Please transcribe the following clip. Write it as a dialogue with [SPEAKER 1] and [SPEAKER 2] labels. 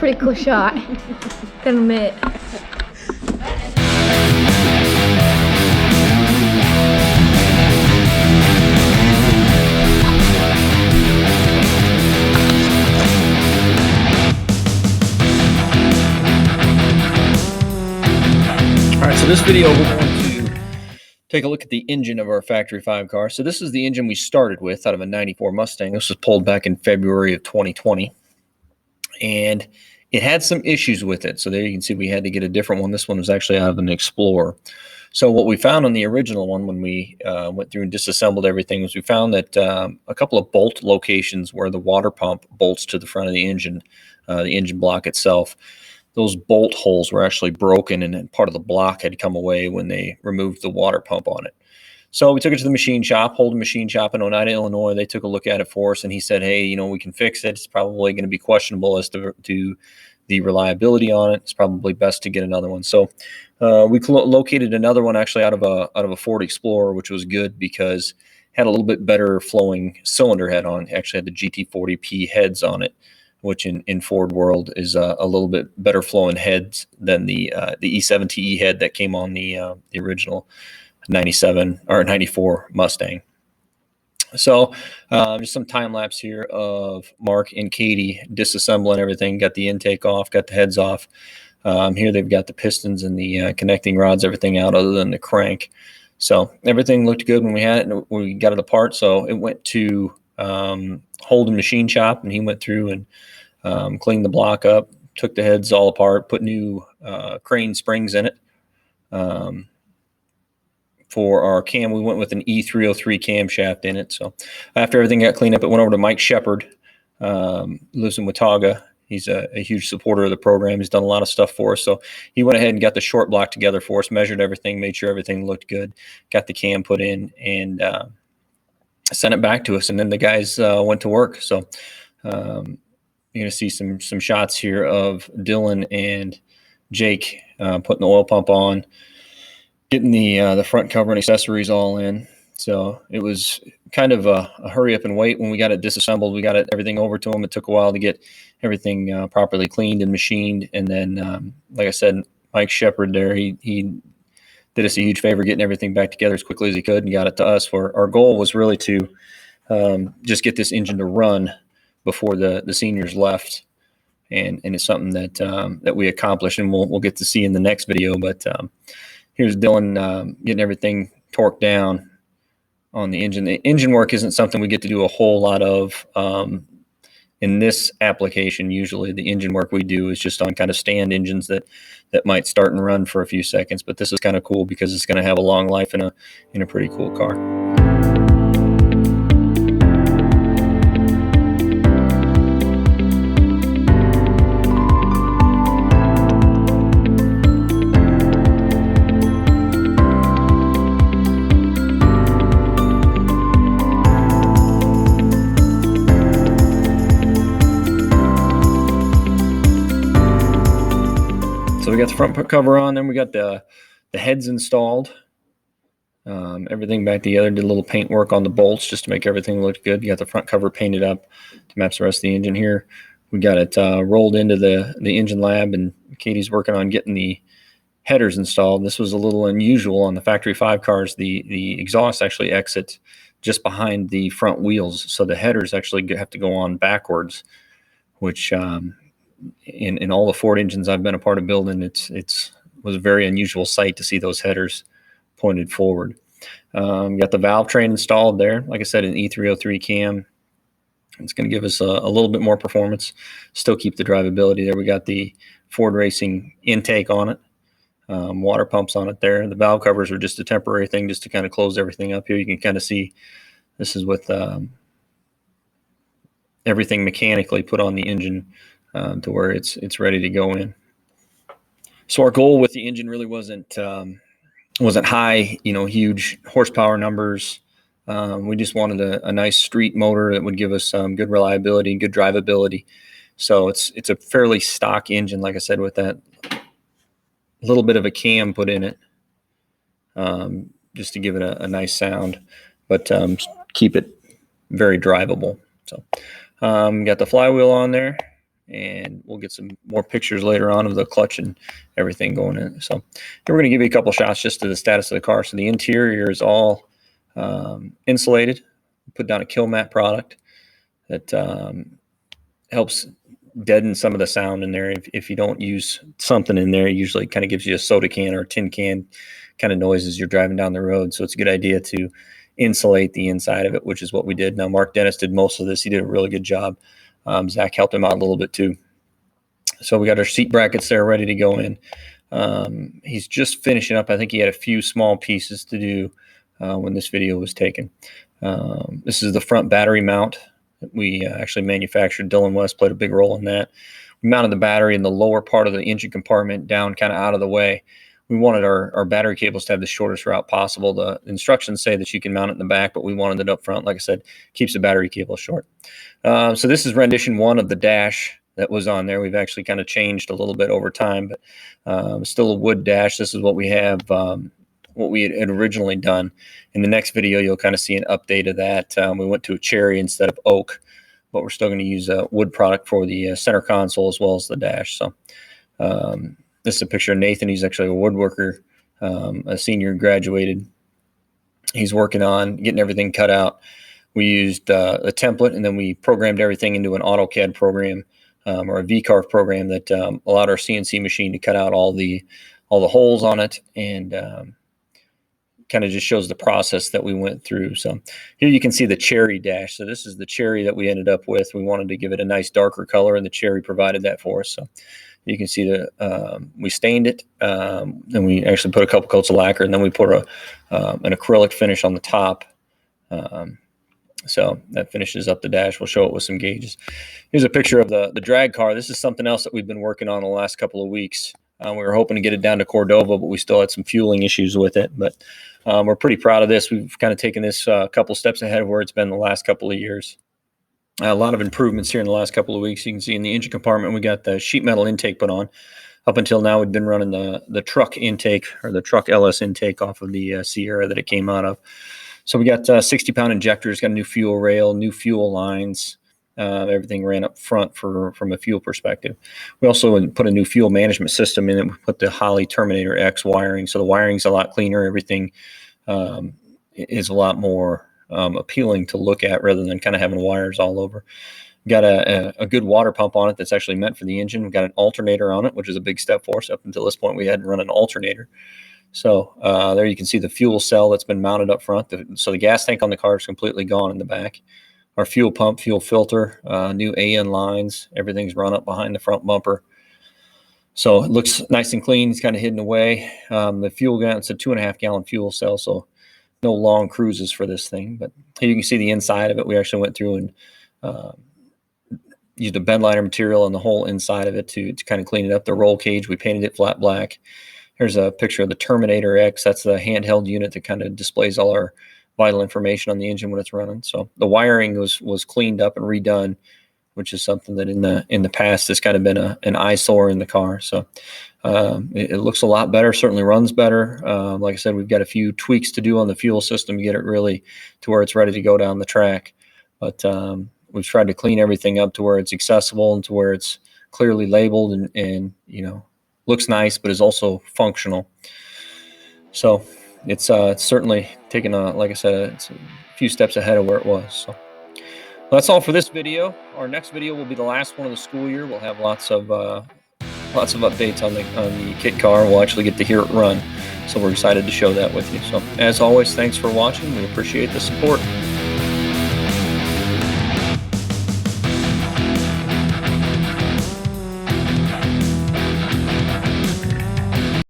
[SPEAKER 1] pretty cool shot. Gotta admit.
[SPEAKER 2] All right, so this video we're going to take a look at the engine of our Factory 5 car. So this is the engine we started with out of a 94 Mustang. This was pulled back in February of 2020. And it had some issues with it. So there you can see we had to get a different one. This one was actually out of an Explorer. So what we found on the original one when we went through and disassembled everything was we found that a couple of bolt locations where the water pump bolts to the front of the engine block itself, those bolt holes were actually broken and part of the block had come away when they removed the water pump on it. So we took it to the machine shop, Holden Machine Shop in Oneida, Illinois. They took a look at it for us, and he said, hey, you know, we can fix it. It's probably going to be questionable as to the reliability on it. It's probably best to get another one. So we located another one actually out of a Ford Explorer, which was good because it had a little bit better flowing cylinder head on. It actually had the GT40P heads on it, which in Ford world is a little bit better flowing heads than the E7TE head that came on the original 97 or 94 Mustang. So just some time lapse here of Mark and Katie disassembling everything. Got the intake off, got the heads off. Here they've got the pistons and the connecting rods, everything out other than the crank. So everything looked good when we had it and we got it apart. So it went to Holden Machine Shop, and he went through and cleaned the block up, took the heads all apart, put new crane springs in it. For our cam, we went with an E303 camshaft in it. So after everything got cleaned up, it went over to Mike Shepard, lives in Watauga. He's a huge supporter of the program. He's done a lot of stuff for us. So he went ahead and got the short block together for us, measured everything, made sure everything looked good, got the cam put in, and sent it back to us. And then the guys went to work. So you're going to see some shots here of Dylan and Jake putting the oil pump on, getting the front cover and accessories all in. So it was kind of a hurry up and wait when we got it disassembled. We got everything over to them. It took a while to get everything properly cleaned and machined. And then, like I said, Mike Shepard there, he did us a huge favor getting everything back together as quickly as he could and got it to us. For our goal was really to just get this engine to run before the seniors left. And it's something that we accomplished, and we'll get to see in the next video. But here's Dylan getting everything torqued down on the engine. The engine work isn't something we get to do a whole lot of in this application. Usually the engine work we do is just on kind of stand engines that might start and run for a few seconds. But this is kind of cool because it's going to have a long life in a pretty cool car. So we got the front cover on, then we got the heads installed, everything back together, did a little paint work on the bolts just to make everything look good. You got the front cover painted up to match the rest of the engine here. We got it rolled into the engine lab, and Katie's working on getting the headers installed. This was a little unusual on the Factory 5 cars. The exhaust actually exits just behind the front wheels, so the headers actually have to go on backwards, which in all the Ford engines I've been a part of building, it was a very unusual sight to see those headers pointed forward. Got the valve train installed there. Like I said, an E303 cam. It's going to give us a little bit more performance, still keep the drivability there. We got the Ford Racing intake on it, water pumps on it there. The valve covers are just a temporary thing just to kind of close everything up here. You can kind of see this is with everything mechanically put on the engine to where it's ready to go in. So our goal with the engine really wasn't high, huge horsepower numbers. We just wanted a nice street motor that would give us good reliability and good drivability. So it's a fairly stock engine, like I said, with that little bit of a cam put in it, just to give it a nice sound, but keep it very drivable. So got the flywheel on there. and we'll get some more pictures later on of the clutch and everything going in. So we're going to give you a couple shots just to the status of the car. So the interior is all insulated. Put down a kill mat product that helps deaden some of the sound in there. If you don't use something in there, it usually kind of gives you a soda can or a tin can kind of noise as you're driving down the road. So it's a good idea to insulate the inside of it, which is what we did. Now, Mark Dennis did most of this. He did a really good job. Zach helped him out a little bit too. So we got our seat brackets there ready to go in. He's just finishing up. I think he had a few small pieces to do when this video was taken. This is the front battery mount that we actually manufactured. Dylan West played a big role in that. We mounted the battery in the lower part of the engine compartment down kind of out of the way. We wanted our battery cables to have the shortest route possible. The instructions say that you can mount it in the back, but we wanted it up front. Like I said, keeps the battery cable short. So this is rendition 1 of the dash that was on there. We've actually kind of changed a little bit over time, but still a wood dash. This is what we have, what we had originally done. In the next video, you'll kind of see an update of that. We went to a cherry instead of oak, but we're still going to use a wood product for the center console as well as the dash. So this is a picture of Nathan. He's actually a woodworker, a senior, graduated. He's working on getting everything cut out. We used a template, and then we programmed everything into an AutoCAD program or a VCarve program that allowed our CNC machine to cut out all the holes on it, and kind of just shows the process that we went through. So here you can see the cherry dash. So this is the cherry that we ended up with. We wanted to give it a nice darker color, and the cherry provided that for us. So you can see that we stained it, and we actually put a couple coats of lacquer, and then we put an acrylic finish on the top. So that finishes up the dash. We'll show it with some gauges. Here's a picture of the drag car. This is something else that we've been working on the last couple of weeks. We were hoping to get it down to Cordova, but we still had some fueling issues with it. But we're pretty proud of this. We've kind of taken this a couple steps ahead of where it's been the last couple of years. A lot of improvements here in the last couple of weeks. You can see in the engine compartment, we got the sheet metal intake put on. Up until now, we'd been running the truck intake, or the truck LS intake, off of the Sierra that it came out of. So we got 60-pound injectors, got a new fuel rail, new fuel lines. Everything ran up front from a fuel perspective. We also put a new fuel management system in it. We put the Holley Terminator X wiring, so the wiring's a lot cleaner. Everything is a lot more appealing to look at rather than kind of having wires all over. We got a good water pump on it that's actually meant for the engine. We've got an alternator on it, which is a big step for us. Up until this point, we hadn't run an alternator. So there you can see the fuel cell that's been mounted up front. So the gas tank on the car is completely gone in the back. Our fuel pump, fuel filter, new AN lines, everything's run up behind the front bumper. So it looks nice and clean. It's kind of hidden away. The fuel gun, it's a 2.5 gallon fuel cell, so no long cruises for this thing. But here you can see the inside of it. We actually went through and used a bed liner material on the whole inside of it to kind of clean it up. The roll cage, we painted it flat black. Here's a picture of the Terminator X. That's the handheld unit that kind of displays all our vital information on the engine when it's running. So the wiring was cleaned up and redone, which is something that in the past has kind of been an eyesore in the car. So it looks a lot better, certainly runs better. Like I said, we've got a few tweaks to do on the fuel system to get it really to where it's ready to go down the track. But we've tried to clean everything up to where it's accessible and to where it's clearly labeled and looks nice, but is also functional. So it's certainly taken like I said, it's a few steps ahead of where it was. So that's all for this video. Our next video will be the last one of the school year. We'll have lots of updates on the kit car. We'll actually get to hear it run. So we're excited to show that with you. So as always, thanks for watching. We appreciate the support.